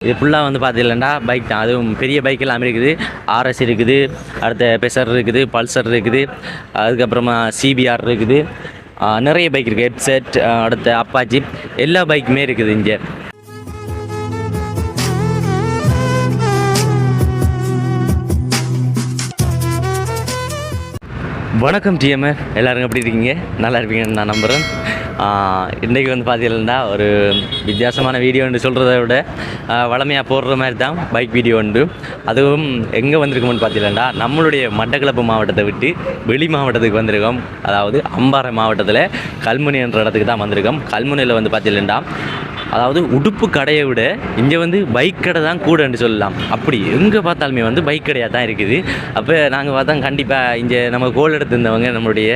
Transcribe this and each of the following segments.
இது ஃபுல்லாக வந்து பார்த்தீங்கன்னா பைக் தான். அதுவும் பெரிய பைக் எல்லாமே இருக்குது. ஆர்எஸ் இருக்குது, அடுத்த பெசர் இருக்குது, பல்சர் இருக்குது, அதுக்கப்புறமா சிபிஆர் இருக்குது. நிறைய பைக் இருக்குது. ஹெட்செட், அடுத்த அப்பாச்சி, எல்லா பைக்குமே இருக்குது இங்கே. வணக்கம் டிஎம்ஏ, எல்லோரும் எப்படி இருக்கீங்க? நல்லா இருப்பீங்கன்னு நான் நம்புகிறேன். இன்றைக்கி வந்து பார்த்தீங்கன்னா ஒரு வித்தியாசமான வீடியோன்னு சொல்கிறத விட வளமையாக போடுற மாதிரி தான் பைக் வீடியோ உண்டு. அதுவும் எங்கே வந்திருக்கோம்னு பார்த்தீங்கன்னா நம்மளுடைய மட்டக்களப்பு மாவட்டத்தை விட்டு வெளி மாவட்டத்துக்கு வந்திருக்கோம். அதாவது அம்பாறை மாவட்டத்தில் கல்முனை என்ற இடத்துக்கு தான் வந்திருக்கோம். கல்முனையில் வந்து பார்த்தீங்கன்னா அதாவது உடுப்பு கடையை விட இங்கே வந்து பைக் கடை தான் கூடன்னு சொல்லலாம். அப்படி எங்கே பார்த்தாலுமே வந்து பைக் கடையாக தான் இருக்குது. அப்போ நாங்கள் பார்த்தா கண்டிப்பாக இங்கே நம்ம கோல் எடுத்திருந்தவங்க நம்மளுடைய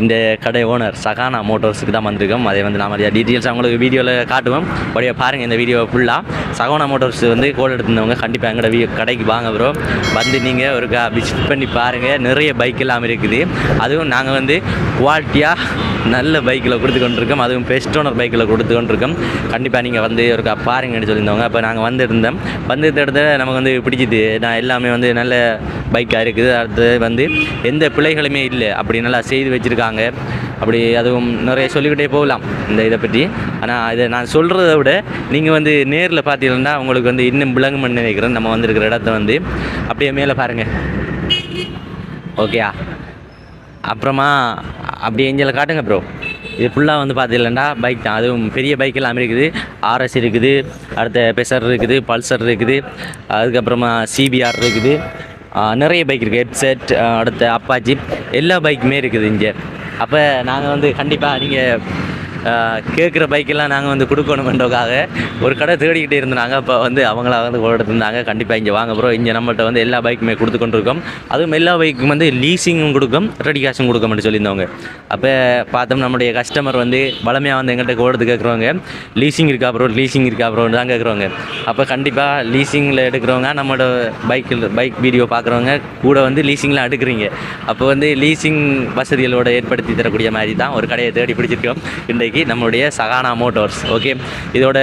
இந்த கடை ஓனர் சகானா மோட்டார்ஸுக்கு தான் வந்திருக்கோம். அதை வந்து நான் டீட்டெயில்ஸ் அவங்களுக்கு வீடியோவில் காட்டுவோம். அப்படியே பாருங்கள் இந்த வீடியோ ஃபுல்லாக. சகானா மோட்டார்ஸ் வந்து கோல் எடுத்திருந்தவங்க கண்டிப்பாக எங்களோட கடைக்கு வாங்க ப்ரோ. வந்து நீங்கள் ஒரு விசிட் பண்ணி பாருங்கள். நிறைய பைக் எல்லாம் இருக்குது. அதுவும் நாங்கள் வந்து குவாலிட்டியாக நல்ல பைக்கில் கொடுத்து கொண்டிருக்கோம். அதுவும் பெஸ்ட் ஓனர் பைக்கில் கொடுத்து கொண்டிருக்கோம். கண்டிப்பாக நீங்கள் வந்து ஒரு பாருங்கன்னு சொல்லியிருந்தவங்க. அப்போ நாங்கள் வந்துருந்தோம். வந்து இடத்துல நமக்கு வந்து பிடிச்சிது. நான் எல்லாமே வந்து நல்ல பைக்காக இருக்குது. அடுத்து வந்து எந்த பிள்ளைகளுமே இல்லை, அப்படி நல்லா செய்து வச்சுருக்காங்க. அப்படி அதுவும் நிறைய சொல்லிக்கிட்டே போகலாம் இந்த இதை பற்றி. ஆனால் இதை நான் சொல்கிறத விட நீங்கள் வந்து நேரில் பார்த்தீங்கன்னா உங்களுக்கு வந்து இன்னும் விளங்குமென்னு நினைக்கிறேன். நம்ம வந்திருக்கிற இடத்த வந்து அப்படியே மேலே பாருங்கள். ஓகேயா? அப்புறமா அப்படியே எஞ்சில் காட்டுங்க ப்ரோ. இது ஃபுல்லாக வந்து பார்த்தீங்கன்னா பைக் தான். அதுவும் பெரிய பைக் எல்லாமே இருக்குது. ஆர்எஸ் இருக்குது, அடுத்த பெசர் இருக்குது, பல்சர் இருக்குது, அதுக்கப்புறமா சிபிஆர் இருக்குது. நிறைய பைக் இருக்குது. ஹெட்செட், அடுத்த அப்பாச்சி, எல்லா பைக்குமே இருக்குது இங்கே. அப்போ நாங்கள் வந்து கண்டிப்பாக நீங்கள் கேட்குற பைக்கெல்லாம் நாங்கள் வந்து கொடுக்கணுமென்றதுக்காக ஒரு கடை தேடிக்கிட்டே இருந்தாங்க. அப்போ வந்து அவங்களா வந்து கொடுத்துருந்தாங்க. கண்டிப்பாக இங்கே வாங்க ப்ரோ. இங்கே நம்மள்கிட்ட வந்து எல்லா பைக்குமே கொடுத்து கொண்டிருக்கோம். அதுவும் எல்லா பைக்கும் வந்து லீஸிங்கும் கொடுக்கும், ரெடி கேஷும் கொடுக்கணும்னு சொல்லியிருந்தவங்க. அப்போ பார்த்தோம் நம்மளுடைய கஸ்டமர் வந்து வளமையாக வந்து எங்கள்கிட்ட கோடுத்து கேட்குறவங்க லீஸிங் இருக்கா ப்ரோன்னு தான் கேட்குறவங்க. அப்போ கண்டிப்பாக லீஸிங்கில் எடுக்கிறவங்க நம்மளோட பைக் வீடியோ பார்க்குறவங்க கூட வந்து லீஸிங்கில் எடுக்கிறீங்க. அப்போ வந்து லீஸிங் வசதிகளோடு ஏற்படுத்தி தரக்கூடிய மாதிரி தான் ஒரு கடையை தேடி பிடிச்சிருக்கோம் இன்றைக்கு நம்மளுடைய சகானா மோட்டார்ஸ். ஓகே, இதோட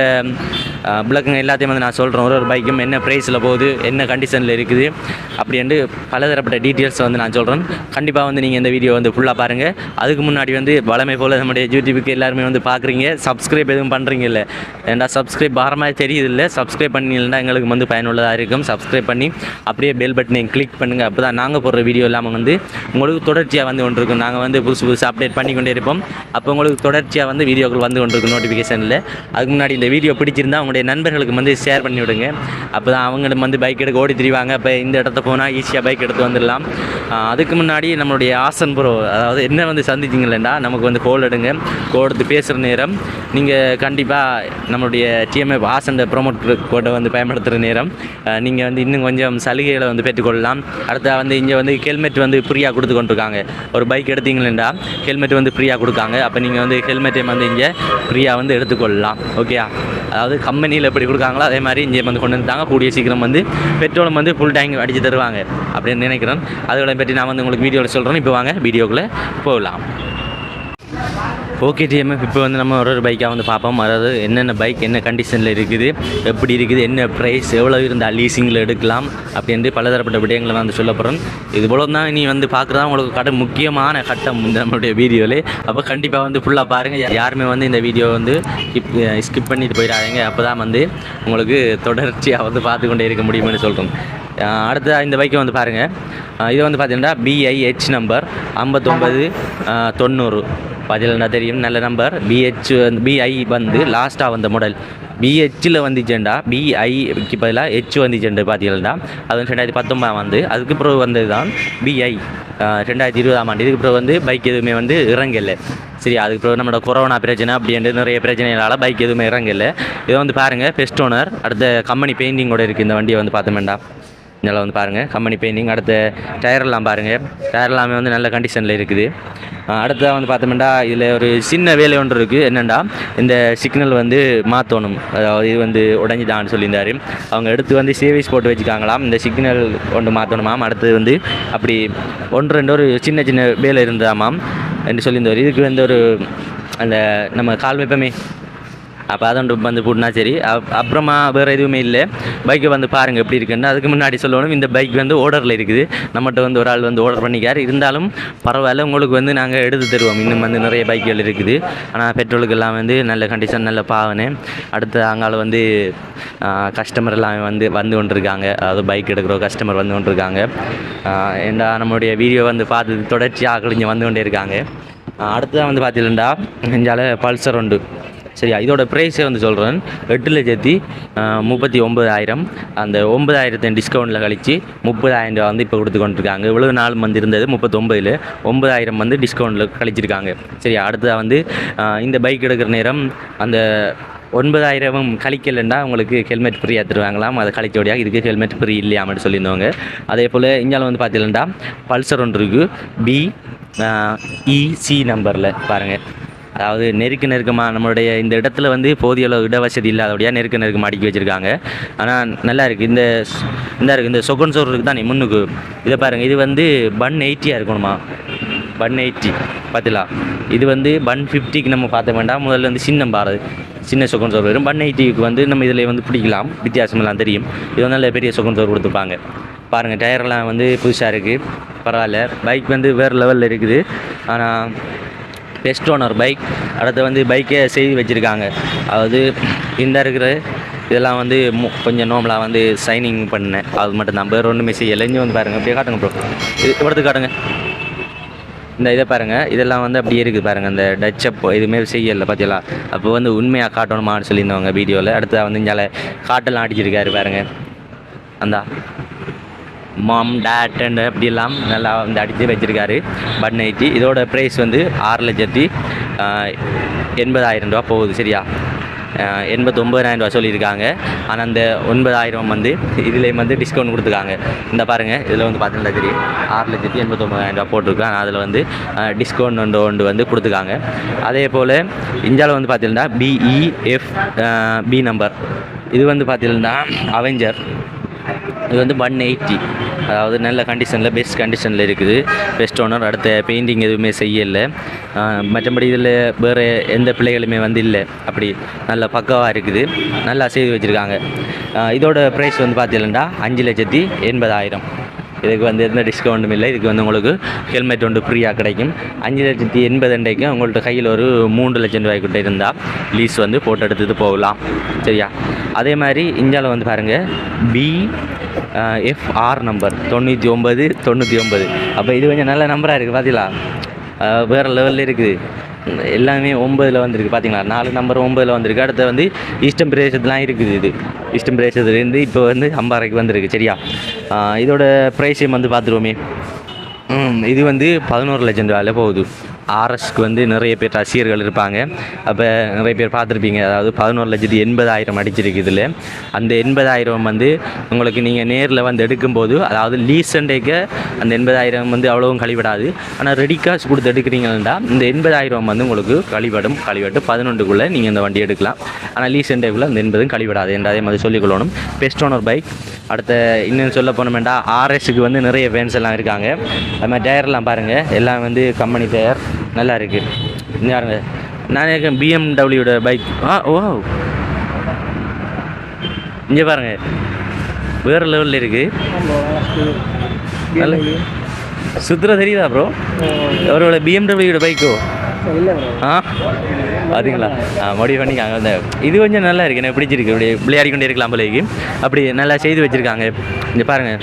விளக்குங்க எல்லாத்தையும் வந்து நான் சொல்கிறேன். ஒரு பைக்கும் என்ன ப்ரைஸில் போகுது, என்ன கண்டிஷனில் இருக்குது அப்படின்ட்டு பலதரப்பட்ட டீட்டெயில்ஸ் வந்து நான் சொல்கிறேன். கண்டிப்பாக வந்து நீங்கள் இந்த வீடியோ வந்து ஃபுல்லாக பாருங்கள். அதுக்கு முன்னாடி வந்து வளமை போல் நம்முடைய யூடியூபுக்கு எல்லாருமே வந்து பார்க்குறீங்க, சப்ஸ்கிரைப் எதுவும் பண்ணுறீங்க இல்லை? ஏன்டா சப்ஸ்கிரைப் பாரமாக தெரியுது இல்லை? சப்ஸ்கிரைப் பண்ணிங்கன்னா எங்களுக்கு வந்து பயனுள்ளதாக இருக்கும். சப்ஸ்கிரைப் பண்ணி அப்படியே பெல் பட்டனை கிளிக் பண்ணுங்கள். அப்போ தான் நாங்கள் போடுற வீடியோ இல்லாமல் வந்து உங்களுக்கு தொடர்ச்சியாக வந்து கொண்டு இருக்கும். நாங்கள் வந்து புதுசு அப்டேட் பண்ணி கொண்டே இருப்போம். அப்போ உங்களுக்கு தொடர்ச்சியாக வந்து வீடியோக்கள் வந்து கொண்டிருக்கும் நோட்டிஃபிகேஷனில். அதுக்கு முன்னாடி இந்த வீடியோ பிடிச்சிருந்தால் உங்களுடைய நண்பர்களுக்கு வந்து ஷேர் பண்ணி விடுங்க. அப்போ தான் அவங்களும் வந்து பைக் எடுக்க ஓடி திரிவாங்க. அப்போ இந்த இடத்த போனால் ஈஸியாக பைக் எடுத்து வந்துடலாம். அதுக்கு முன்னாடி நம்மளுடைய ஆசன் ப்ரோ, அதாவது என்ன வந்து சந்திச்சிங்களேண்டா நமக்கு வந்து கோல் எடுங்க. கோடுத்து பேசுகிற நேரம் நீங்கள் கண்டிப்பாக நம்மளுடைய டிஎம்ஏ ஆசன் ப்ரோமோட் கோடை வந்து பயன்படுத்துகிற நேரம் நீங்கள் வந்து இன்னும் கொஞ்சம் சலுகைகளை வந்து பெற்றுக்கொள்ளலாம். அடுத்த வந்து இங்கே வந்து ஹெல்மெட் வந்து ஃப்ரீயாக கொடுத்து கொண்டிருக்காங்க. ஒரு பைக் எடுத்தீங்களேண்டா ஹெல்மெட் வந்து ஃப்ரீயாக கொடுக்காங்க. அப்போ நீங்கள் வந்து ஹெல்மெட்டை வந்து இங்கே ஃப்ரீயாக வந்து எடுத்துக்கொள்ளலாம். ஓகேயா? அதாவது கம்பெனியில் எப்படி கொடுக்காங்களோ அதே மாதிரி இங்கே வந்து கொண்டு வந்துட்டாங்க. கூடிய சீக்கிரம் வந்து பெட்ரோலும் வந்து ஃபுல் டேங்க் அடித்து தருவாங்க அப்படின்னு நினைக்கிறேன். அதுகளை பற்றி நான் வந்து உங்களுக்கு வீடியோவில் சொல்கிறேன். இப்போ வாங்க வீடியோக்குள்ளே போகலாம். ஓகே டிஎம்எஃப், இப்போ வந்து நம்ம ஒரு பைக்காக வந்து பார்ப்போம். அதாவது என்னென்ன பைக் என்ன கண்டிஷனில் இருக்குது, எப்படி இருக்குது, என்ன ப்ரைஸ், எவ்வளோ இருந்தால் லீஸிங்கில் எடுக்கலாம் அப்படின்ட்டு பலதரப்பட்ட விடயங்களை வந்து சொல்ல போகிறோம். இது போல தான் நீ வந்து பார்க்குறதா உங்களுக்கு முக்கியமான கட்டம் நம்மளுடைய வீடியோவில். அப்போ கண்டிப்பாக வந்து ஃபுல்லாக பாருங்கள். யாருமே வந்து இந்த வீடியோ வந்து ஸ்கிப் பண்ணிட்டு போயிடாதீங்க. அப்போ தான் வந்து உங்களுக்கு தொடர்ச்சியாக வந்து பார்த்து கொண்டே இருக்க முடியும்னு சொல்கிறோம். அடுத்த இந்த பைக்கை வந்து பாருங்கள். இது வந்து பார்த்தீங்கன்னா BIH நம்பர் 5990 பார்த்தீங்கன்னா தெரியும். நல்ல நம்பர். BI வந்து லாஸ்ட்டாக வந்த மாடல். BHயில் வந்துச்சுண்டா BIக்கு பதிலாக H வந்துச்சுண்டு பார்த்தீங்கன்னா அது வந்து 2019 வந்து. அதுக்கு பிறகு வந்தது தான் BI 2020 இதுக்கு பிறகு வந்து பைக் எதுவுமே வந்து இறங்கலை. சரி, அதுக்கு பிறகு நம்மளோட கொரோனா பிரச்சனை அப்படின்ட்டு நிறைய பிரச்சனைகளால் பைக் எதுவுமே இறங்கலை. இதை வந்து பாருங்கள். Best owner. அடுத்த கம்பெனி பெயிண்டிங்கோடு இருக்குது இந்த வண்டியை வந்து பார்த்தோம்டா. இதெல்லாம் வந்து பாருங்கள் கம்பெனி பெயிண்டிங். அடுத்த டயர்லாம் பாருங்கள். டயர் எல்லாமே வந்து நல்ல கண்டிஷனில் இருக்குது. அடுத்ததாக வந்து பார்த்தோம்னா இதில் ஒரு சின்ன வேலை ஒன்று இருக்குது. என்னென்னா இந்த சிக்னல் வந்து மாற்றணும். அதாவது இது வந்து உடஞ்சிதான்னு சொல்லியிருந்தார். அவங்க எடுத்து வந்து சேவிஸ் போட்டு வச்சுக்காங்களாம். இந்த சிக்னல் ஒன்று மாற்றணுமாம். அடுத்தது வந்து அப்படி ஒன்று ரெண்டு ஒரு சின்ன சின்ன வேலை இருந்தாமாம் என்று சொல்லியிருந்தார். இதுக்கு வந்து ஒரு அந்த நம்ம கால் வைப்பமே அப்போ அதை வந்து போட்டுனா சரி. அப்புறமா வேறு எதுவுமே இல்லை. பைக்கை வந்து பாருங்கள் எப்படி இருக்குன்னு. அதுக்கு முன்னாடி சொல்லணும், இந்த பைக் வந்து ஓர்டரில் இருக்குது. நம்மகிட்ட வந்து ஒரு ஆள் வந்து ஆர்டர் பண்ணிக்கார். இருந்தாலும் பரவாயில்ல, உங்களுக்கு வந்து நாங்கள் எடுத்து தருவோம். இன்னும் வந்து நிறைய பைக்குகள் இருக்குது. ஆனால் பெட்ரோலுக்கெல்லாம் வந்து நல்ல கண்டிஷன், நல்ல பாவனை. அடுத்து அங்கால வந்து கஸ்டமர் எல்லாம் வந்து கொண்டிருக்காங்க. அதாவது பைக் எடுக்கிற கஸ்டமர் வந்து கொண்டிருக்காங்க. ஏண்டா நம்மளுடைய வீடியோ வந்து பார்த்து தொடர்ச்சியாக கழிஞ்சு வந்து கொண்டே இருக்காங்க. அடுத்ததான் வந்து பார்த்தீங்கன்னா இஞ்சால பல்சர் உண்டு. சரியா, இதோட ப்ரைஸை வந்து சொல்கிறேன். 8,39,000. அந்த 9,000 டிஸ்கவுண்ட்டில் கழித்து 30,000 ரூபா வந்து இப்போ கொடுத்து கொண்டிருக்காங்க. இவ்வளவு நாள் வந்து இருந்தது 39,000, 9,000 வந்து டிஸ்கவுண்ட்டில் கழிச்சிருக்காங்க. சரியா, அடுத்ததாக வந்து இந்த பைக் எடுக்கிற நேரம் அந்த 9,000 கழிக்கலைன்னா உங்களுக்கு ஹெல்மெட் ஃப்ரீ எடுத்துருவாங்களாம். அதை கழிச்சோடியாக இதுக்கு ஹெல்மெட் ஃப்ரீ இல்லையாமட்டு சொல்லியிருந்தவங்க. அதே போல் இந்தியாவில் வந்து பார்த்தீங்கன்னா பல்சர் ஒன்று இருக்குது, BEC நம்பரில் பாருங்கள். அதாவது நெருக்கமாக நம்மளுடைய இந்த இடத்துல வந்து போதிய அளவு இடவசதி இல்லாதபடியாக நெருக்கமாக அடுக்கி வச்சுருக்காங்க. ஆனால் நல்லா இருக்குது. இந்த சொகன் சோறு இருக்குது தானே முன்னுக்கு, இதை பாருங்கள். இது வந்து பன் 80 இருக்கணுமா, பன் 80 பார்த்துலாம். இது வந்து பன் 50க்கு நம்ம பார்த்த வேண்டாம். முதல்ல வந்து சின்ன சொகன் சோறு வரும். பன் 80க்கு வந்து நம்ம இதில் வந்து பிடிக்கலாம். வித்தியாசமெல்லாம் தெரியும். இது வந்து நல்ல பெரிய சொகன் சோறு கொடுத்துருப்பாங்க. பாருங்கள், டயர்லாம் வந்து புதுசாக இருக்குது. பரவாயில்ல, பைக் வந்து வேறு லெவலில் இருக்குது. ஆனால் பெஸ்ட் ஓனர் பைக். அடுத்து வந்து பைக்கை செய்து வச்சுருக்காங்க. அதாவது இந்த இருக்கிற இதெல்லாம் வந்து கொஞ்சம் நோம்பலாக வந்து சைனிங் பண்ணேன். அது மட்டும் தான், வேறு ஒன்றுமே செய்யலை. இங்கே வந்து பாருங்கள், அப்படியே காட்டுங்க ப்ரோ. இது எடுத்து காட்டுங்க. இந்த இதை பாருங்கள், இதெல்லாம் வந்து அப்படியே இருக்குது பாருங்கள். இந்த டச்சப் எதுவுமே செய்யலை பார்த்தீங்களா. அப்போ வந்து உண்மையாக காட்டணுமான்னு சொல்லியிருந்தவங்க வீடியோவில். அடுத்ததாக வந்து இங்கே காட்டெல்லாம் அடிச்சிருக்காரு பாருங்கள். அந்த மாம் டேட் அண்ட் அப்படிலாம் நல்லா வந்து அடித்து வச்சுருக்காரு. பன் 80. இதோட ப்ரைஸ் வந்து 6,80,000 ரூபா போகுது. சரியா, 89,000 ரூபா சொல்லியிருக்காங்க. ஆனால் அந்த 9,000 வந்து இதுலேயும் வந்து டிஸ்கவுண்ட் கொடுத்துருக்காங்க. இந்த பாருங்கள், இதில் வந்து பார்த்தீங்கன்னா தெரியும் 6,89,000 ரூபா போட்டிருக்கு. ஆனால் அதில் வந்து டிஸ்கவுண்ட் ஒன்று வந்து கொடுத்துருக்காங்க. அதே போல் இந்தியாவில் வந்து பார்த்தீங்கன்னா BEFB நம்பர். இது வந்து பார்த்தீங்கன்னா அவெஞ்சர். இது வந்து 180. அதாவது நல்ல கண்டிஷனில், பெஸ்ட் கண்டிஷனில் இருக்குது. Best owner. அடுத்த பெயிண்டிங் எதுவுமே செய்யலை. மற்றபடி இதில் வேறு எந்த பிள்ளைகளுமே வந்து இல்லை. அப்படி நல்ல பக்காவாக இருக்குது. நல்லா செய்து வச்சுருக்காங்க. இதோட ப்ரைஸ் வந்து பார்த்தீங்கன்னா 5,80,000. இதுக்கு வந்து எந்த டிஸ்கவுண்ட்டும் இல்லை. இதுக்கு வந்து உங்களுக்கு ஹெல்மெட் ஒன்று ஃப்ரீயாக கிடைக்கும். 5,80,000 உங்கள்கிட்ட கையில் ஒரு 3 லட்சம் ரூபாய்க்கிட்ட இருந்தால் லீஸ் வந்து போட்டு எடுத்துகிட்டு போகலாம். சரியா, அதே மாதிரி இந்தியாவில் வந்து பாருங்கள் BFR நம்பர் 9999. அப்போ இது கொஞ்சம் நல்ல நம்பராக இருக்குது பார்த்தீங்களா. வேறு லெவலில் இருக்குது. எல்லாமே 9ல் வந்திருக்கு பார்த்தீங்களா. 4 நம்பர் 9ல் வந்திருக்கு. அடுத்து வந்து ஈஸ்டர்ன் பிரதேசத்துலாம் இருக்குது. இது ஈஸ்டர்ன் பிரதேசத்துலேருந்து இப்போ வந்து அம்பாறைக்கு வந்திருக்கு. சரியா, இதோட ப்ரைஸையும் வந்து பார்த்துருவோமே. இது வந்து 11 லட்சம் ரூபாயில் போகுது. ஆர்எஸ்க்கு வந்து நிறைய பேர் ரசிகர்கள் இருப்பாங்க. அப்போ நிறைய பேர் பார்த்துருப்பீங்க. அதாவது 11,80,000 அடிச்சிருக்கு. இதில் அந்த 80,000 வந்து உங்களுக்கு நீங்கள் நேரில் வந்து எடுக்கும்போது, அதாவது லீஸ் அண்டேக்கு அந்த 80,000 வந்து அவ்வளோவும் கழிவிடாது. ஆனால் ரெடி காசு கொடுத்து எடுக்கிறீங்கன்னா இந்த 80,000 வந்து உங்களுக்கு கழிவிட்டு 11க்குள்ளே நீங்கள் இந்த வண்டி எடுக்கலாம். ஆனால் லீஸ் அண்டேக்குள்ளே அந்த 80 கழிவிடாது என்ற அதே மாதிரி சொல்லிக்கொள்ளணும். Best owner bike. அடுத்த இன்னும் சொல்ல போனோம்னா ஆர்எஸ்க்கு வந்து நிறைய ஃபேன்ஸ் எல்லாம் இருக்காங்க. அது மாதிரி டயர்லாம் பாருங்கள், எல்லாம் வந்து கம்பெனி டயர் நல்லா இருக்குது. பாருங்க, நான் இருக்கேன் BMW பைக். ஓ, இங்கே பாருங்கள், வேறு லெவலில் இருக்குது. நல்ல சுற்றுலா தெரியுதா ப்ரோ? அவரோட BMW பைக்கோ? பார்த்தீங்களா, மோடிஃபை பண்ணிக்காங்க. அந்த இது கொஞ்சம் நல்லா இருக்குது, எனக்கு பிடிச்சிருக்கு. இப்படி விளையாடி கொண்டே இருக்கலாம் போலேக்கு. அப்படி நல்லா செய்து வச்சுருக்காங்க. இங்கே பாருங்கள்,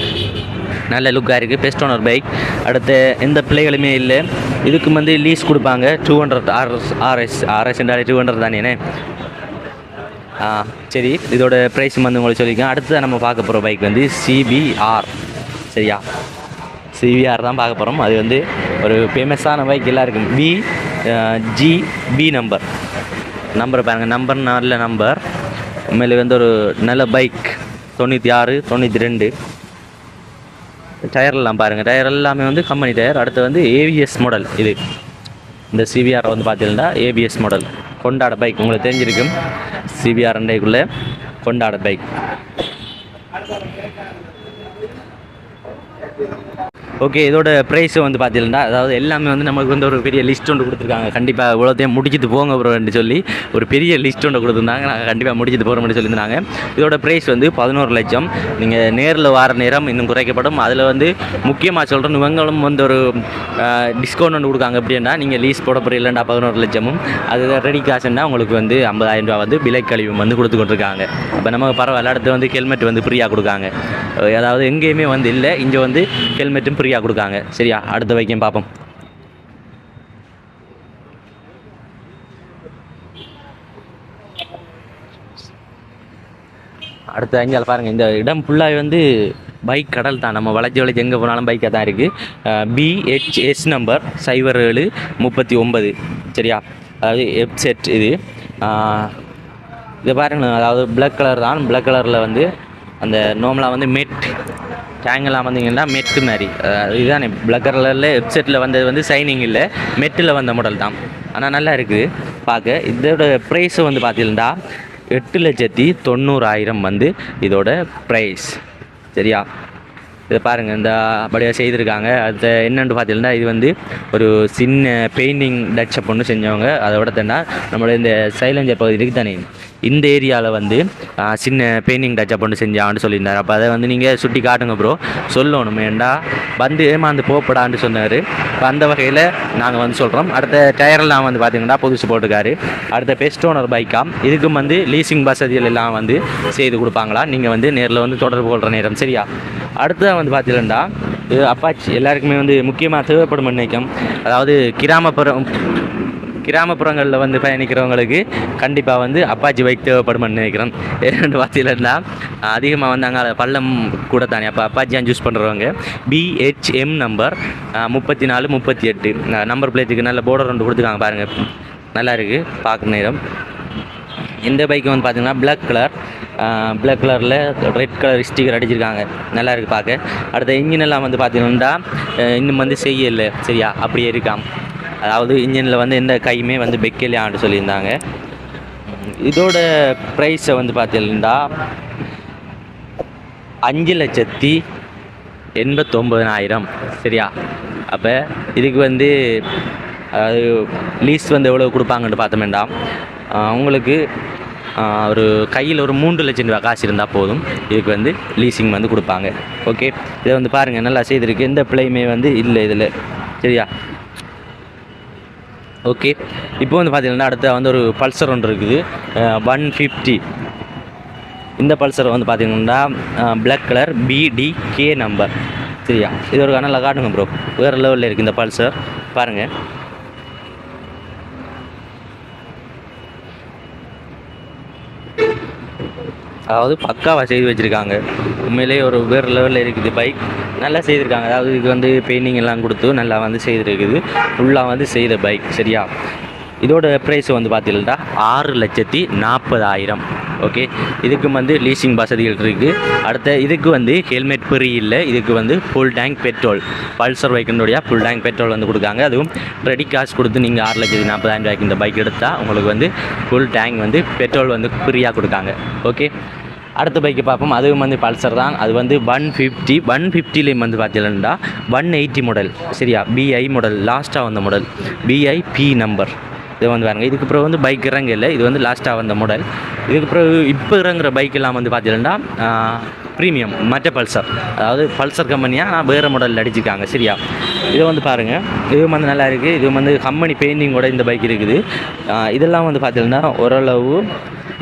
நல்ல லுக்காக இருக்குது. Best owner bike. அடுத்த எந்த பிள்ளைகளுமே இல்லை. இதுக்கு வந்து லீஸ் கொடுப்பாங்க. 200 RS என்றாலே 200 தானேண்ணே. சரி, இதோட ப்ரைஸ் வந்து உங்களுக்கு சொல்லியிருக்கேன். அடுத்து நம்ம பார்க்க போகிற பைக் வந்து CBR. சரியா, CBR தான் பார்க்க போகிறோம். அது வந்து ஒரு ஃபேமஸான பைக் எல்லாருக்கும். BGB நம்பர் பாருங்கள். நம்பர் நல்ல நம்பர். உண்மையிலே வந்து ஒரு நல்ல பைக். 96, 92. டயர்லாம் பாருங்கள், டயர் எல்லாமே வந்து கம்பெனி டயர். அடுத்து வந்து ABS மாடல். இது இந்த CBR வந்து பார்த்தீங்கன்னா ABS மாடல். கொண்டாட பைக் உங்களுக்கு தெரிஞ்சிருக்கும். CBR 2க்குள்ளே கொண்டாட பைக். ஓகே, இதோட ப்ரைஸ் வந்து பார்த்தீங்கன்னா அதாவது எல்லாமே வந்து நமக்கு வந்து ஒரு பெரிய லிஸ்ட் ஒன்று கொடுத்துருக்காங்க. கண்டிப்பாக இவ்வளோத்தையும் முடிச்சுட்டு போங்க ப்ரோன்னு சொல்லி ஒரு பெரிய லிஸ்ட் ஒன்று கொடுத்துருந்தாங்க. நாங்கள் கண்டிப்பாக முடிச்சுட்டு போகிறோம்னு சொல்லியிருந்தாங்க. இதோட ப்ரைஸ் வந்து 11 லட்சம். நீங்கள் நேரில் வர நேரம் இன்னும் குறைக்கப்படும். அதில் வந்து முக்கியமாக சொல்கிறேன், இவங்களும் வந்து ஒரு டிஸ்கவுண்ட் ஒன்று கொடுக்காங்க. எப்படின்னா நீங்கள் லீஸ் போட போகிறீங்களா 11 லட்சமும் அது ரெடி காசுன்னா உங்களுக்கு வந்து 50,000 ரூபா வந்து விலை கழிவும் வந்து கொடுத்து கொண்டிருக்காங்க. அப்போ நமக்கு பரவாயில்ல. அடுத்து வந்து ஹெல்மெட் வந்து ஃப்ரீயாக கொடுக்காங்க. அதாவது எங்கேயுமே வந்து இல்லை, இங்கே வந்து ஹெல்மெட்டும் ஃப்ரீயாக கொடுக்காங்க. சரியா, அடுத்த வைக்கம் பார்ப்போம். அடுத்த அஞ்சால் பாருங்கள், இந்த இடம் ஃபுல்லாக வந்து பைக் கடல் தான். நம்ம வளைச்சி எங்கே போனாலும் பைக்காக தான் இருக்குது. BHS number 0739. சரியா, அதாவது வெப்செட் இது. இதை பாருங்கள், அதாவது பிளாக் கலர் தான். பிளாக் கலரில் வந்து அந்த நார்மலாக வந்து மெட் டேங்கெல்லாம் வந்தீங்கன்னா மெட்டு மாதிரி இதுதானே. பிளாக் கலரில் வெப்செட்டில் வந்தது வந்து சைனிங் இல்லை, மெட்டில் வந்த மாடல் தான். ஆனால் நல்லா இருக்குது பார்க்க. இதோட ப்ரைஸை வந்து பார்த்தீங்கன்னா 8,90,000 வந்து இதோட ப்ரைஸ். சரியா, இதை பாருங்கள், இந்த அப்படியே செய்திருக்காங்க. அது என்னென்னு பார்த்தீங்கன்னா இது வந்து ஒரு சின்ன பெயிண்டிங் டச்சப் ஒன்று செஞ்சவங்க. அதோட தானே நம்மளோட இந்த சைலஞ்சர் பகுதி இருக்குது தானே, இந்த ஏரியாவில் வந்து சின்ன பெயிண்டிங் டச்சப் ஒன்று செஞ்சான்னு சொல்லியிருந்தார். அப்போ அதை வந்து நீங்கள் சுட்டி காட்டுங்க ப்ரோ, சொல்லணும். ஏண்டா வந்து ஏமாந்து போப்படான்னு சொன்னார். இப்போ அந்த வகையில் நாங்கள் வந்து சொல்கிறோம். அடுத்த டயரெல்லாம் வந்து பார்த்திங்கன்னா புதுசு போட்டுக்காரு. அடுத்த பெஸ்ட் ஓனர் பைக்காக இதுக்கும் வந்து லீசிங் வசதிகள் எல்லாம் வந்து செய்து கொடுப்பாங்களா. நீங்கள் வந்து நேரில் வந்து தொடர்பு கொள்கிற நேரம். சரியா, அடுத்ததாக வந்து பார்த்தீங்கன்னா இது அப்பாச்சி எல்லாருக்குமே வந்து முக்கியமாக தேவைப்படும் நினைக்கும். அதாவது கிராமப்புறங்களில் வந்து பயணிக்கிறவங்களுக்கு கண்டிப்பாக வந்து அப்பாச்சி பைக் தேவைப்படும்னு நினைக்கிறேன். ஏன்னு பார்த்தீங்கன்னா அதிகமாக வந்து அங்கே பள்ளம் கூட தானே. அப்போ அப்பாச்சியாக சூஸ் பண்ணுறவங்க BHM நம்பர் 3438 நம்பர் பிளேட்டுக்கு நல்ல போர்டர் ஒன்று கொடுத்துருக்காங்க. பாருங்கள், நல்லா இருக்குது பார்க்குற நேரம். இந்த பைக்கு வந்து பார்த்திங்கன்னா பிளாக் கலரில் ரெட் கலர் ஸ்டிக்கர் அடிச்சிருக்காங்க. நல்லா இருக்குது பார்க்க. அடுத்த இன்ஜினெல்லாம் வந்து பார்த்திங்கன்னா இன்னும் வந்து செய்யலை. சரியா, அப்படியே இருக்காம். அதாவது இன்ஜினில் வந்து எந்த கையுமே வந்து பெக்கலையான்னு சொல்லியிருந்தாங்க. இதோட ப்ரைஸை வந்து பார்த்தீங்கன்னா 5,89,000. சரியா, அப்போ இதுக்கு வந்து அதாவது லீஸ் வந்து எவ்வளோ கொடுப்பாங்கன்னு பார்த்தோம்னா உங்களுக்கு ஒரு கையில் ஒரு 3 லட்சம் ரூபா காசு இருந்தால் போதும். இதுக்கு வந்து லீஸிங் வந்து கொடுப்பாங்க. ஓகே, இதை வந்து பாருங்கள், நல்லா செய்திருக்கு. எந்த பிள்ளையுமே வந்து இல்லை இதில். சரியா, ஓகே. இப்போ வந்து பார்த்தீங்கன்னா அடுத்த வந்து ஒரு பல்சர் ஒன்று இருக்குது 150. இந்த பல்சர் வந்து பார்த்தீங்கன்னா பிளாக் கலர் BDK நம்பர். சரியா, இது ஒரு நல்லா காட்டுங்க ப்ரோ, வேறு லெவலில் இருக்குது இந்த பல்சர். பாருங்கள், அதாவது பக்காவாக செய்து வச்சுருக்காங்க. உண்மையிலேயே ஒரு வேறு லெவலில் இருக்குது பைக். நல்லா செய்திருக்காங்க. அதாவது இதுக்கு வந்து பெயிண்டிங் எல்லாம் கொடுத்து நல்லா வந்து செய்திருக்குது. ஃபுல்லாக வந்து செய்த பைக். சரியா, இதோட ப்ரைஸ் வந்து பார்த்தீங்கன்னா 6,40,000. ஓகே, இதுக்கு வந்து லீசிங் வசதிகள் இருக்குது. அடுத்த இதுக்கு வந்து ஹெல்மெட் ஃப்ரீ இல்லை. இதுக்கு வந்து ஃபுல் டேங்க் பெட்ரோல் பல்சர் பைக்கினுடைய ஃபுல் டேங்க் பெட்ரோல் வந்து கொடுக்காங்க. அதுவும் ரெடி காசு கொடுத்து நீங்கள் 6,40,000 ரூபாய்க்கு இந்த பைக் எடுத்தால் உங்களுக்கு வந்து ஃபுல் டேங்க் வந்து பெட்ரோல் வந்து ஃப்ரீயாக கொடுக்காங்க. ஓகே, அடுத்த பைக்கு பார்ப்போம். அதுவும் வந்து பல்சர் தான். அது வந்து 150. 150லேயும் வந்து பார்த்தீங்கன்னா 180 மாடல். சரியா, BI மாடல் லாஸ்ட்டாக வந்த மாடல், BIP நம்பர். இது வந்து பாருங்கள், இதுக்கு பிறகு வந்து பைக் இறங்க இல்லை. இது வந்து லாஸ்ட்டாக வந்த மாடல். இதுக்கு பிறகு இப்போ இறங்குற பைக் எல்லாம் வந்து பார்த்தீங்கன்னா ப்ரீமியம் மற்ற பல்சர், அதாவது பல்சர் கம்பெனியாக நான் வேறு மாடலில் அடிச்சிருக்காங்க. சரியா, இதை வந்து பாருங்கள், இதுவும் வந்து நல்லா இருக்குது. இது வந்து கம்பெனி பெயிண்டிங்கோட இந்த பைக் இருக்குது. இதெல்லாம் வந்து பார்த்தீங்கன்னா ஓரளவு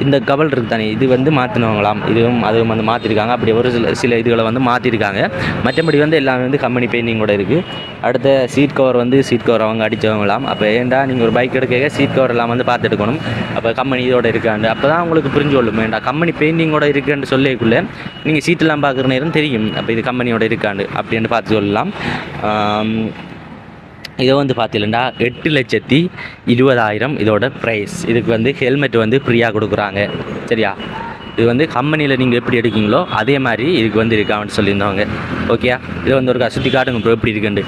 இந்த கவல் இருக்குது தானே, இது வந்து மாற்றினவங்களாம். அதுவும் வந்து மாற்றிருக்காங்க. அப்படி ஒரு சில இதுகளை வந்து மாற்றிருக்காங்க. மற்றபடி வந்து எல்லாமே வந்து கம்பெனி பெயிண்டிங்கோட இருக்குது. அடுத்த சீட் கவர் அவங்க அடித்தவங்களாம். அப்போ ஏன்டா நீங்கள் ஒரு பைக் எடுக்க சீட் கவர் எல்லாம் வந்து பார்த்து எடுக்கணும். அப்போ கம்பெனி இதோட இருக்காண்டு அப்போ தான் உங்களுக்கு புரிஞ்சு கொள்ளும். வேண்டா கம்பெனி பெயிண்டிங்கோட இருக்குன்னு சொல்லிக்குள்ளே நீங்கள் சீட்டெல்லாம் பார்க்குற நேரம் தெரியும். அப்போ இது கம்பெனியோட இருக்காண்டு அப்படின்னு பார்த்து சொல்லலாம். இதை வந்து பார்த்தீங்கன்னா 8,20,000 இதோட ப்ரைஸ். இதுக்கு வந்து ஹெல்மெட் வந்து ஃப்ரீயாக கொடுக்குறாங்க. சரியா, இது வந்து கம்பெனியில் நீங்கள் எப்படி எடுக்கீங்களோ அதே மாதிரி இதுக்கு வந்து இருக்கான்னு சொல்லியிருந்தவங்க. ஓகே, இதை வந்து ஒரு சுற்றி காட்டுங்க ப்ரோ எப்படி இருக்குண்டு.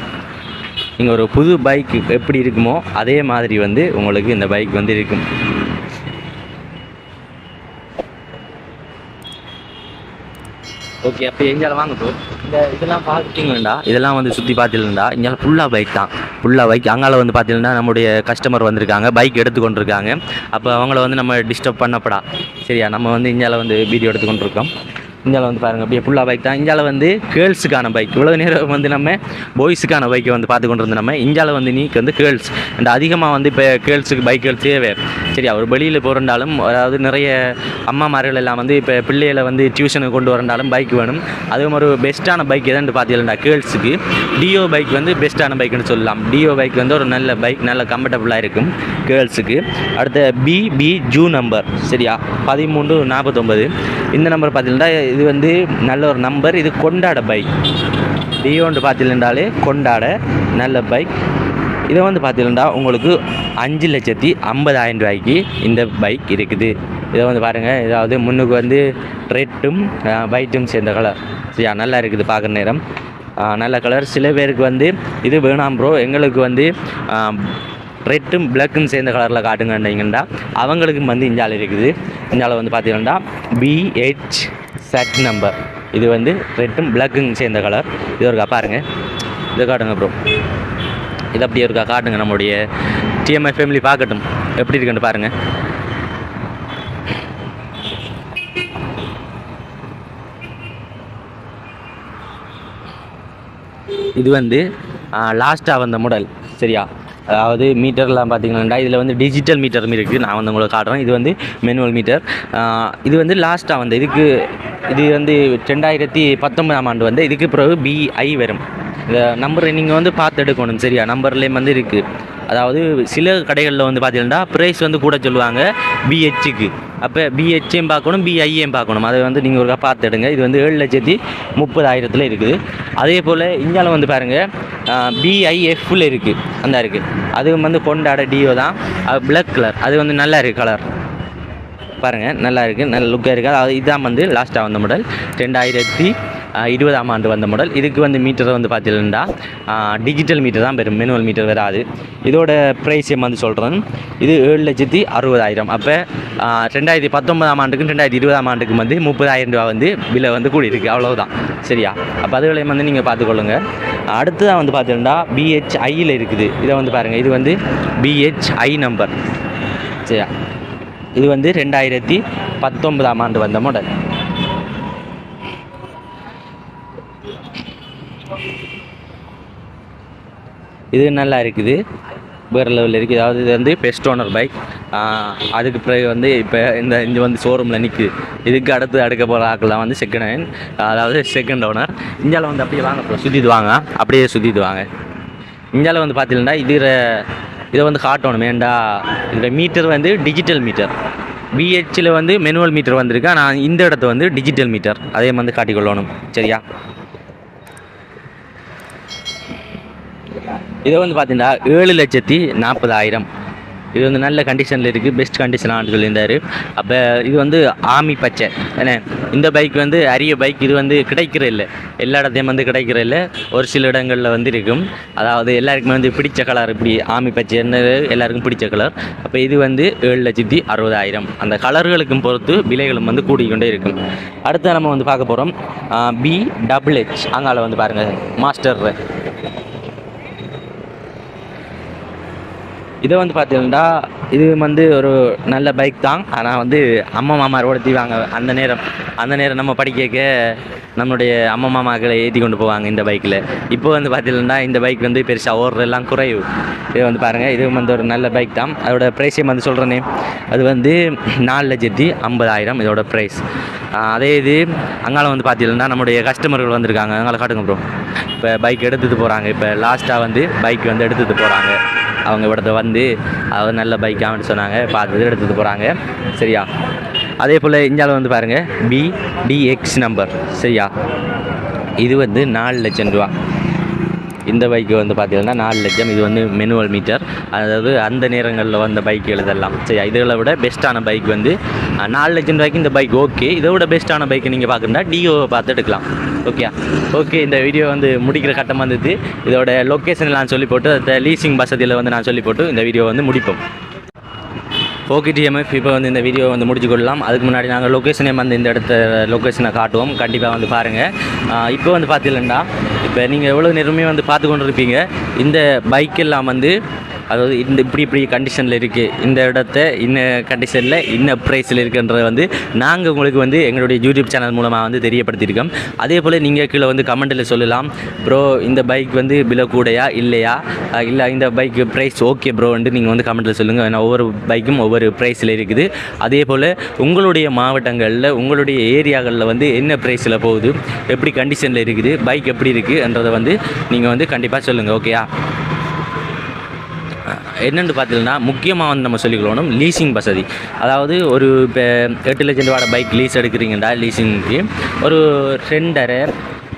நீங்கள் ஒரு புது பைக் எப்படி இருக்குமோ அதே மாதிரி வந்து உங்களுக்கு இந்த பைக் வந்து இருக்கும். ஓகே, அப்போ எங்கேயால வாங்க ப்ரோ. இதெல்லாம் பார்த்துட்டிங்களா, இதெல்லாம் வந்து சுற்றி பார்த்துருந்தா இங்கே ஃபுல்லாக பைக் தான், ஃபுல்லாக பைக். அங்கால வந்து பார்த்தீங்கன்னா நம்முடைய கஸ்டமர் வந்திருக்காங்க, பைக் எடுத்துக்கொண்டு இருக்காங்க. அப்போ அவங்கள வந்து நம்ம டிஸ்டர்ப் பண்ணப்படா, சரியா? நம்ம வந்து இந்தியாவில் வந்து வீடியோ எடுத்துக்கொண்டு இருக்கோம். இந்தியாவில் வந்து பாருங்கள், அப்படியே ஃபுல்லாக பைக் தான். இந்தியாவில் வந்து கேர்ள்ஸுக்கான பைக், இவ்வளோ நேரம் வந்து நம்ம பாய்ஸுக்கான பைக்கை வந்து பார்த்து கொண்டு இருந்தோம். நம்ம இந்தியாவில் வந்து நீக்கு வந்து கேர்ள்ஸ் அண்ட் அதிகமாக வந்து இப்போ கேர்ள்ஸுக்கு பைக்குகள் தேவை, சரியா? ஒரு வெளியில் போகிறண்டாலும், அதாவது நிறைய அம்மாமார்கள் எல்லாம் வந்து இப்போ பிள்ளைகளை வந்து டியூஷனுக்கு கொண்டு வரண்டாலும் பைக் வேணும். அதுவும் ஒரு பெஸ்ட்டான பைக் எதுன்னு பார்த்தீங்கன்னா கேர்ள்ஸுக்கு டியோ பைக் வந்து பெஸ்ட்டான பைக்குன்னு சொல்லலாம். டியோ பைக் வந்து ஒரு நல்ல பைக், நல்ல கம்ஃபர்டபுளாக இருக்கும் கேர்ள்ஸுக்கு. அடுத்த பிபி ஜூ நம்பர், சரியா? 1349 இந்த நம்பர் பார்த்தீங்கன்னா இது வந்து நல்ல ஒரு நம்பர். இது கொண்டாட பைக், டியோன்னு பார்த்தீங்கன்னாலே கொண்டாட நல்ல பைக். இதை வந்து பார்த்தீங்கன்னா உங்களுக்கு 5,50,000 ரூபாய்க்கு இந்த பைக் இருக்குது. இதை வந்து பாருங்கள், இதாவது முன்னுக்கு வந்து ரெட்டும் ஒயிட்டும் சேர்ந்த கலர், சரியா? நல்லா இருக்குது பார்க்குற நேரம், நல்ல கலர். சில பேருக்கு வந்து இது வேணாம் ப்ரோ, எங்களுக்கு வந்து ரெட்டும் பிளாக்கும் சேர்ந்த கலரில் காட்டுங்கன்னீங்கன்னா அவங்களுக்கு வந்து இந்தியாவில் இருக்குது. இந்தியாவில் வந்து பார்த்தீங்கன்னா BH செட் நம்பர், இது வந்து ரெட்டும் பிளாக்கும் சேர்ந்த கலர். இது இருக்கா பாருங்கள், இதை காட்டுங்க ப்ரோ, இது அப்படியே இருக்கா காட்டுங்க, நம்மளுடைய TMI ஃபேமிலி பார்க்கட்டும் எப்படி இருக்குன்னு பாருங்கள். இது வந்து லாஸ்ட்டாக வந்த மாடல், சரியா? அதாவது மீட்டர்லாம் பார்த்தீங்கன்னா இதில் வந்து டிஜிட்டல் மீட்டரும் இருக்குது, நான் வந்து உங்களுக்கு காட்டுறேன். இது வந்து மேனுவல் மீட்டர். இது வந்து லாஸ்ட்டாக வந்து இது வந்து 2019 வந்து இதுக்கு பிறகு BI வரும். இந்த நம்பரை நீங்கள் வந்து பார்த்து எடுக்கணும், சரியா? நம்பர்லேயும் வந்து இருக்குது. அதாவது சில கடைகளில் வந்து பார்த்தீங்கன்னா ப்ரைஸ் வந்து கூட சொல்லுவாங்க BHக்கு. அப்போ BHயும் பார்க்கணும், BIயும் பார்க்கணும். அதை வந்து நீங்கள் ஒரு பார்த்து எடுங்க. இது வந்து 7,30,000 இருக்குது. அதே போல் இந்தியாவில் வந்து பாருங்கள் BIFல இருக்குது, அந்த இருக்குது. அதுவும் வந்து கொண்டாட டியோ தான், பிளாக் கலர். அது வந்து நல்லா இருக்குது கலர், பாருங்கள் நல்லா இருக்குது, நல்ல லுக்காக இருக்குது. அதாவது இதுதான் வந்து லாஸ்ட்டாக வந்த மாடல், 2020 வந்த மாடல். இதுக்கு வந்து மீட்டர் வந்து பார்த்தீங்கன்னா டிஜிட்டல் மீட்டர் தான் வரும், மேனுவல் மீட்டர் வராது. இதோட ப்ரைஸ் வந்து சொல்கிறேன், இது 7,60,000. அப்போ 2019 2020 வந்து 30,000 ரூபா வந்து விலை வந்து கூடியிருக்கு, அவ்வளோதான், சரியா? அப்போ அதுகளையும் வந்து நீங்கள் பார்த்துக்கொள்ளுங்க. அடுத்ததான் வந்து பார்த்தீங்கன்னா BHIயில் இருக்குது. இதை வந்து பாருங்கள், இது வந்து BHI நம்பர், சரியா? இது வந்து 2019 வந்த மாடல். இது நல்லா இருக்குது, வேறு லெவலில் இருக்குது. அதாவது இது வந்து பெஸ்ட் ஓனர் பைக். அதுக்கு பிறகு வந்து இப்போ இந்த வந்து ஷோரூமில் நிற்குது. இதுக்கு அடுக்க போகிற ஆக்கெல்லாம் வந்து செகண்ட் ஹேண்ட், அதாவது செகண்ட் ஓனர். இந்தியாவில் வந்து அப்படியே வாங்க, சுற்றிட்டு வாங்க, அப்படியே சுற்றிட்டு வாங்க. இந்தியாவில் வந்து பார்த்தீங்கன்னா இதை வந்து காட்டணும் வேண்டா. இதோட மீட்டர் வந்து டிஜிட்டல் மீட்டர். BHல வந்து மேனுவல் மீட்டர் வந்திருக்கு, ஆனால் இந்த இடத்த வந்து டிஜிட்டல் மீட்டர், அதே வந்து காட்டிக்கொள்ளணும், சரியா? இதை வந்து பார்த்தீங்கன்னா 7,40,000. இது வந்து நல்ல கண்டிஷனில் இருக்குது, பெஸ்ட் கண்டிஷனாக சொல்லியிருந்தார். அப்போ இது வந்து ஆமி பச்சை, ஏன்னா இந்த பைக் வந்து அரிய பைக். இது வந்து கிடைக்கிற இல்லை, எல்லா இடத்தையும் வந்து கிடைக்கிற இல்லை, ஒரு சில இடங்களில் வந்து இருக்கும். அதாவது எல்லாருக்குமே வந்து பிடிச்ச கலர், இப்படி ஆமி பச்சை என்ன எல்லாருக்கும் பிடிச்ச கலர். அப்போ இது வந்து 7,60,000. அந்த கலர்களுக்கும் பொறுத்து விலைகளும் வந்து கூடிக்கொண்டே இருக்கும். அடுத்து நம்ம வந்து பார்க்க போகிறோம் BHH. அங்கால வந்து பாருங்கள் மாஸ்டர். இதை வந்து பார்த்தீங்கன்னா இது வந்து ஒரு நல்ல பைக் தான், ஆனால் வந்து அம்மா மாமா ஓடுத்திவாங்க. அந்த நேரம் நம்ம படிக்க நம்மளுடைய அம்மா மாமாக்களை ஏற்றி கொண்டு போவாங்க இந்த பைக்கில். இப்போ வந்து பார்த்தீங்கன்னா இந்த பைக் வந்து பெருசாக ஓடுறதெல்லாம் குறைவு. இது வந்து பாருங்கள், இது வந்து ஒரு நல்ல பைக் தான். அதோட ப்ரைஸையும் வந்து சொல்கிறேனே, அது வந்து 4,50,000 இதோட ப்ரைஸ். அதே இது அங்கால வந்து பார்த்தீங்கன்னா நம்முடைய கஸ்டமர்கள் வந்திருக்காங்க, அங்கால காட்டுங்க ப்ரோ. இப்போ பைக் எடுத்துகிட்டு போகிறாங்க, இப்போ லாஸ்ட்டாக வந்து பைக் வந்து எடுத்துகிட்டு போகிறாங்க. அவங்க இடத்த வந்து அவர் நல்ல பைக்காக சொன்னாங்க, பார்த்து எடுத்துகிட்டு போகிறாங்க, சரியா? அதே போல் இந்தியாவில் வந்து பாருங்கள் BDX நம்பர், சரியா? இது வந்து 4,00,000 ரூபா. இந்த பைக்கு வந்து பார்த்தீங்கன்னா 4,00,000. இது வந்து மேனுவல் மீட்டர், அதாவது அந்த நேரங்களில் வந்த பைக் எழுதலாம், சரியா? இதை விட பெஸ்ட்டான பைக் வந்து 4,00,000 ரூபாய்க்கு இந்த பைக் ஓகே. இதை விட பெஸ்ட்டான பைக்கு நீங்கள் பார்க்குறா டியோவை பார்த்து எடுக்கலாம், ஓகே. இந்த வீடியோ வந்து முடிக்கிற கட்டம் வந்துட்டு இதோட லொக்கேஷன் நான் சொல்லி போட்டு, அந்த லீசிங் வசதியில் வந்து நான் சொல்லி போட்டு இந்த வீடியோ வந்து முடிப்போம். ஓகே டிஎம்எஃப், இப்போ வந்து இந்த வீடியோ வந்து முடிச்சு கொள்ளலாம். அதுக்கு முன்னாடி நாங்கள் லொக்கேஷனே வந்து இந்த இடத்த லொக்கேஷனை காட்டுவோம், கண்டிப்பாக வந்து பாருங்கள். இப்போ வந்து பார்த்தீங்கன்னா, இப்போ நீங்கள் எவ்வளோ நேரமே வந்து பார்த்து கொண்டு இருப்பீங்க. இந்த பைக் எல்லாம் வந்து அதாவது இந்த இப்படி கண்டிஷனில் இருக்குது, இந்த இடத்த இன்ன கண்டிஷனில் இன்ன ப்ரைஸில் இருக்குன்றதை வந்து நாங்கள் உங்களுக்கு வந்து எங்களுடைய யூடியூப் சேனல் மூலமாக வந்து தெரியப்படுத்தியிருக்கோம். அதே போல் நீங்கள் கீழே வந்து கமெண்ட்டில் சொல்லலாம், ப்ரோ இந்த பைக் வந்து விலை கூடையா இல்லையா, இல்லை இந்த பைக் ப்ரைஸ் ஓகே ப்ரோன்ட்டு நீங்கள் வந்து கமெண்ட்டில் சொல்லுங்கள். ஏன்னா ஒவ்வொரு பைக்கும் ஒவ்வொரு ப்ரைஸில் இருக்குது. அதே போல் உங்களுடைய மாவட்டங்களில் உங்களுடைய ஏரியாக்களில் வந்து என்ன ப்ரைஸில் போகுது, எப்படி கண்டிஷனில் இருக்குது, பைக் எப்படி இருக்குதுன்றதை வந்து நீங்கள் வந்து கண்டிப்பாக சொல்லுங்கள். ஓகேயா? என்னென்னு பார்த்தீங்கன்னா, முக்கியமாக வந்து நம்ம சொல்லிக்கொள்ளணும் லீசிங் வசதி. அதாவது ஒரு இப்போ 8 லட்சம் ரூபாய் பைக் லீஸ் எடுக்கிறீங்கடா, லீசிங்க்கு ஒரு 2.5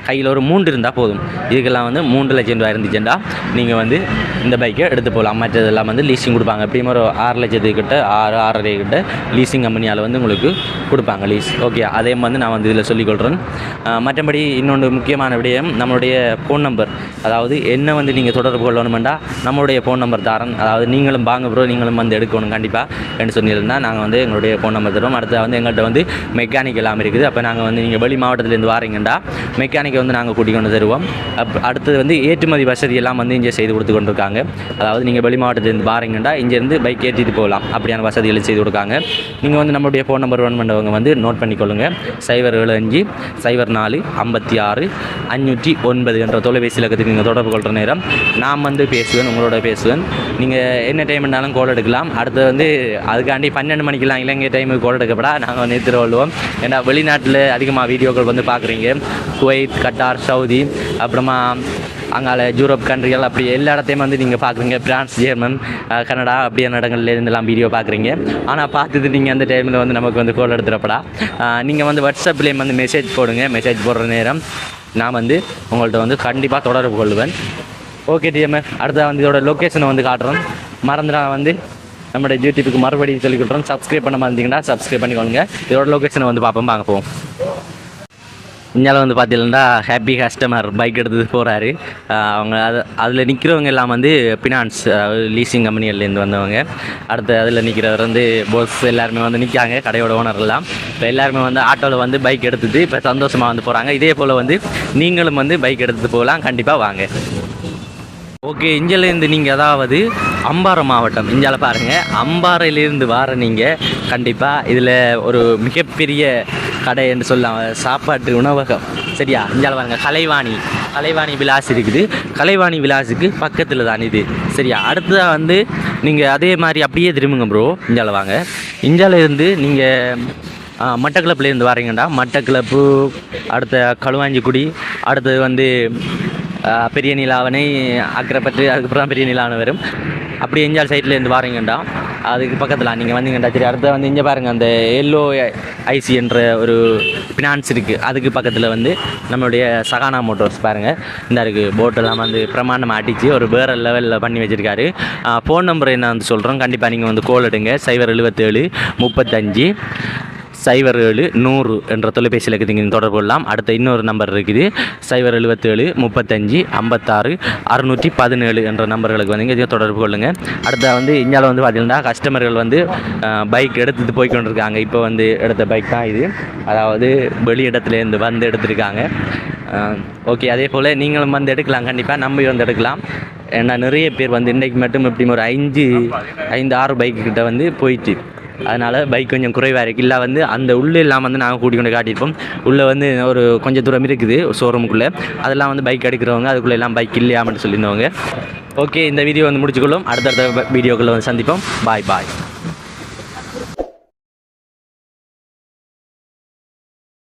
கையில் ஒரு 3 இருந்தால் போதும். இதுக்கெல்லாம் வந்து 3 லட்சம் ரூபாய் இருந்துச்சுண்டா நீங்கள் வந்து இந்த பைக்கை எடுத்து போகலாம். மற்றதெல்லாம் வந்து லீசிங் கொடுப்பாங்க. எப்படியும் ஒரு 6 லட்சத்துக்கிட்ட 6.5 கிட்ட லீசிங் கம்பெனியால் வந்து உங்களுக்கு கொடுப்பாங்க லீஸ். ஓகே, அதே வந்து நான் வந்து இதில் சொல்லிக்கொள்கிறேன். மற்றபடி இன்னொன்று முக்கியமான விடயம், நம்மளுடைய ஃபோன் நம்பர். அதாவது என்ன வந்து நீங்கள் தொடர்பு கொள்ளணுமெண்டா நம்மளுடைய ஃபோன் நம்பர் தாரன். அதாவது நீங்களும் வாங்க ப்ரோ, நீங்களும் வந்து எடுக்கணும் கண்டிப்பாக என்று சொன்னிருந்தால் நாங்கள் வந்து எங்களுடைய ஃபோன் நம்பர் தருவோம். அடுத்து வந்து எங்கள்கிட்ட வந்து மெக்கானிக் எல்லாம் இருக்குது. அப்போ நாங்கள் வந்து நீங்கள் வெளி மாவட்டத்துலேருந்து வாரீங்கண்டா மெக்கானிக்கை வந்து நாங்கள் கூட்டிக் கொண்டு தருவோம். அடுத்தது வந்து ஏற்றுமதி வசதி எல்லாம் வந்து இங்கே செய்து கொடுத்து கொண்டிருக்காங்க. அதாவது நீங்கள் வெளி மாவட்டத்திலேருந்து பாருங்கண்டா இங்கேருந்து பைக் ஏற்றிட்டு போகலாம், அப்படியான வசதிகளை செய்து கொடுக்காங்க. நீங்கள் வந்து நம்மளுடைய ஃபோன் நம்பர் ஒன் பண்ணவங்க வந்து நோட் பண்ணிக்கொள்ளுங்கள். 075 04 56 509 என்ற தொலைபேசி இலக்கத்துக்கு நீங்கள் தொடர்பு கொள்கிற நேரம் நான் வந்து பேசுவேன், உங்களோட பேசுவேன். நீங்கள் என்ன டைம் இருந்தாலும் கால் எடுக்கலாம். அடுத்து வந்து அதுக்காண்டி 12 மணிக்கெலாம் இலங்கை டைமுக்கு கால் எடுக்கப்படா நாங்கள் வந்து எடுத்துருவோம். ஏன்னா வெளிநாட்டில் அதிகமாக வீடியோக்கள் வந்து பார்க்குறீங்க. குவைத், கட்டார், சவுதி, அப்புறமா அங்கால யூரோப் கண்ட்ரிகள், அப்படி எல்லா இடத்தையும் வந்து நீங்கள் பார்க்குறீங்க. பிரான்ஸ், ஜெர்மன், கனடா அப்படியான இடங்கள்லேருந்துலாம் வீடியோ பார்க்குறீங்க. ஆனால் பார்த்துட்டு நீங்கள் அந்த டைமில் வந்து நமக்கு வந்து கால் எடுத்துறப்படா நீங்கள் வந்து வாட்ஸ்அப்லேயும் வந்து மெசேஜ் போடுங்க. மெசேஜ் போடுற நேரம் நான் வந்து உங்கள்கிட்ட வந்து கண்டிப்பாக தொடர்பு கொள்வேன். ஓகே டிஎம்எஃப், அடுத்த வந்து இதோட லொக்கேஷனை வந்து காட்டுறோம். மறந்துடா வந்து நம்மளோட யூடியூப்புக்கு மறுபடியும் சொல்லிக் கொடுக்குறோம். சப்ஸ்கிரைப் பண்ண இருந்தீங்கன்னா சப்ஸ்கிரைப் பண்ணிக்கோங்க. இதோட லொக்கேஷனை வந்து பார்ப்போம், வாங்க போவோம். இங்கே வந்து பார்த்தீங்கன்னா ஹாப்பி கஸ்டமர் பைக் எடுத்து போகிறாரு. அவங்க அதில் நிற்கிறவங்க எல்லாம் வந்து ஃபினான்ஸ் லீசிங் கம்பெனிலேருந்து வந்தவங்க. அடுத்து அதில் நிற்கிறவர் வந்து போஸ் எல்லாருமே வந்து நிற்காங்க, கடையோட ஓனர் எல்லாம். இப்போ எல்லாருமே வந்து ஆட்டோவில் வந்து பைக் எடுத்துகிட்டு இப்போ சந்தோஷமாக வந்து போகிறாங்க. இதே போல் வந்து நீங்களும் வந்து பைக் எடுத்துகிட்டு போகலாம், கண்டிப்பாக வாங்க. ஓகே, இஞ்சிலேருந்து நீங்கள் அதாவது அம்பாறை மாவட்டம் இஞ்சால பாருங்கள், அம்பாறையிலேருந்து வார நீங்கள் கண்டிப்பாக இதில் ஒரு மிகப்பெரிய கடை என்று சொல்லலாம், சாப்பாட்டு உணவகம். சரியா? இஞ்சால பாருங்கள், கலைவாணி விலாஸ் இருக்குது. கலைவாணி விலாஸுக்கு பக்கத்தில் தான் இது. சரியா? அடுத்ததாக வந்து நீங்கள் அதே மாதிரி அப்படியே திரும்புங்க ப்ரோ, இஞ்சால வாங்க. இஞ்சால இருந்து நீங்கள் மட்டக்களப்புலேருந்து வாரீங்கண்டா மட்டக்களப்பு, அடுத்த களுவாஞ்சிக்குடி, அடுத்தது வந்து பெரிய நிலாவணை, அக்கரைப்பட்டு, அதுக்கப்புறம் தான் பெரிய நிலாவணை வரும். அப்படி எஞ்சால் சைட்லேருந்து வாரீங்கண்டா அதுக்கு பக்கத்தில் நீங்கள் வந்தீங்கண்டா. சரி, அடுத்த வந்து இங்கே பாருங்கள், அந்த எல்லோ ஐசி என்ற ஒரு ஃபினான்ஸ் இருக்குது. அதுக்கு பக்கத்தில் வந்து நம்மளுடைய சகானா மோட்டர்ஸ் பாருங்கள், இந்த இருக்குது போட்டெல்லாம் வந்து பிரமாண்டமாக அடித்து ஒரு வேறு லெவலில் பண்ணி வச்சுருக்காரு. ஃபோன் நம்பர் என்ன வந்து சொல்கிறோம், கண்டிப்பாக நீங்கள் வந்து கால் எடுங்க. 077 35 07 100 என்ற தொலைபேசி இலக்கத்துக்கு நீங்கள் தொடர்பு கொள்ளலாம். அடுத்த இன்னொரு நம்பர் இருக்குது 077 35 56 617 என்ற நம்பர்களுக்கு வந்து இங்கே தொடர்பு கொள்ளுங்கள். அடுத்த வந்து இந்தியாவில் வந்து பார்த்திங்கன்னா கஸ்டமர்கள் வந்து பைக் எடுத்துகிட்டு போய்கொண்டிருக்காங்க. இப்போ வந்து எடுத்த பைக் தான் இது, அதாவது வெளி இடத்துலேருந்து வந்து எடுத்துருக்காங்க. ஓகே, அதே போல் நீங்களும் வந்து எடுக்கலாம், கண்டிப்பாக நம்பி வந்து எடுக்கலாம். ஏன்னா நிறைய பேர் வந்து இன்றைக்கு மட்டும் எப்படியும் ஒரு 5-6 பைக்கு கிட்ட வந்து போயிட்டு, அதனால் பைக் கொஞ்சம் குறைவாக இருக்குது. இல்லை வந்து அந்த உள்ளே எல்லாம் வந்து நாங்கள் கூட்டி கொண்டு காட்டியிருப்போம். உள்ளே வந்து ஒரு கொஞ்சம் தூரம் இருக்குது ஷோரூமுக்குள்ளே, அதெல்லாம் வந்து பைக் எடுக்கிறவங்க அதுக்குள்ளே எல்லாம் பைக் இல்லையாமட்டு சொல்லியிருந்தவங்க. ஓகே, இந்த வீடியோ வந்து முடிச்சுக்கொள்ளும். அடுத்தடுத்த வீடியோக்குள்ளே வந்து சந்திப்போம். பாய்.